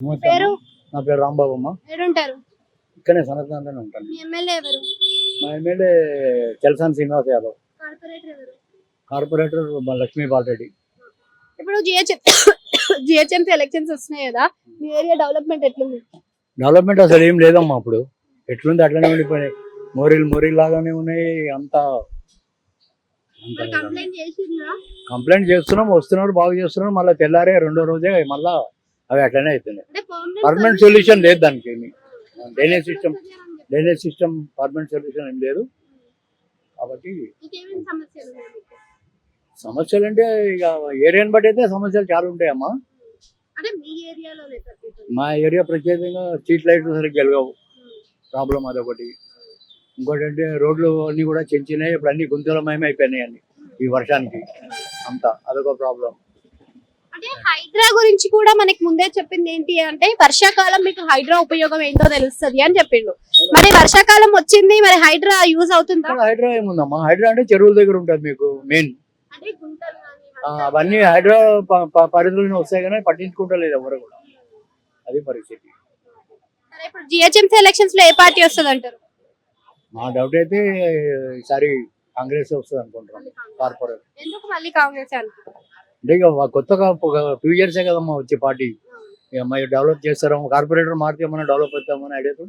నమస్తే పేరు? అమ్మా. నా పేరు రాంబాబు అమ్మ. ఏడుంటారు? ఇక్కడనే సనత్నంలోనే ఉంటాను. మీ ఎమ్మెల్యే ఎవరు? మా ఎమ్మెల్యే చలసాని శ్రీనివాస్ యాదవ్, కార్పొరేటర్ ఎవరు? కార్పొరేటర్ లక్ష్మీపాల్ రెడ్డి. ఇప్పుడు జిహెచ్ఎంసీ ఎలక్షన్స్ వస్తున్నాయి కదా, మీ ఏరియా డెవలప్మెంట్ ఎట్లుంది? డెవలప్మెంట్ అసలు ఏం లేదమ్మా. అప్పుడు ఎట్లుంది అట్లనే ఉండిపోయినాయి. మోరీలు లాగానే ఉన్నాయి. అంతా కంప్లైంట్ చేసిండ్రా? కంప్లైంట్ చేస్తున్నాం, వస్తున్నారు, బాగు చేస్తున్నారు. మళ్ళీ తెల్లారే రెండో రోజే మళ్ళా అవి అట్లనే అవుతున్నాయి. అంటే పర్మనెంట్ సొల్యూషన్ లేదు దానికి. ఏమి డ్రైనేజ్ సిస్టమ్ పర్మనెంట్ సొల్యూషన్ ఏం లేదు. కాబట్టి ఇంకేమేం సమస్యలు ఉన్నాయి మీకు? సమస్యలు అంటే ఇక ఏరియాని బట్టి అయితే సమస్యలు చాలా ఉంటాయమ్మా. అంటే మీ ఏరియాలో మా ఏరియా ప్రత్యేకంగా స్ట్రీట్ లైట్లు సరిగ్గా వెలగవు, ప్రాబ్లం అదొకటి. ఇంకోటి అంటే రోడ్లు అన్నీ కూడా చెంచినాయి. ఇప్పుడు అన్ని గుంతలమయమే అయిపోయినాయి అన్ని ఈ వర్షానికి. అంతా అదొక ప్రాబ్లం. అంటే హైడ్రా గురించి కూడా మనకి ముందే చెప్పింది ఏంటి అంటే, వర్షాకాలం మీకు హైడ్రా ఉపయోగం ఏంటో తెలుస్తుంది అని చెప్పిండు. మరి వర్షాకాలం వచ్చింది, మరి హైడ్రా యూజ్ అవుతుందా? హైడ్రా ఏముందమ్మా, హైడ్రా అంటే చెరువుల దగ్గర ఉంటుంది మీకు మెయిన్. అంటే గుంటలు అవన్నీ హైడ్రా పరిధిలోనే వస్తాయి కానీ పట్టించుకుంటలేదు ఎవరు కూడా. అది పరిస్థితి. సరే, ఇప్పుడు జిహెచ్ఎంసీ ఎలక్షన్స్ లో ఏ పార్టీ వస్తుంది అంటారు? మా డౌట్ అయితే ఈసారి కాంగ్రెస్ వస్తుంది అనుకుంటున్నాం. కార్పొరేట్ ఎందుకు మళ్ళీ కాంగ్రెస్ అనుకుంటున్నారు? అంటే ఇక కొత్తగా ఒక 2 years కదమ్మా వచ్చే పార్టీ. ఇక మరి డెవలప్ చేస్తారేమో, కార్పొరేటర్ మారితే మనం డెవలప్ అవుతామని ఐడియాతో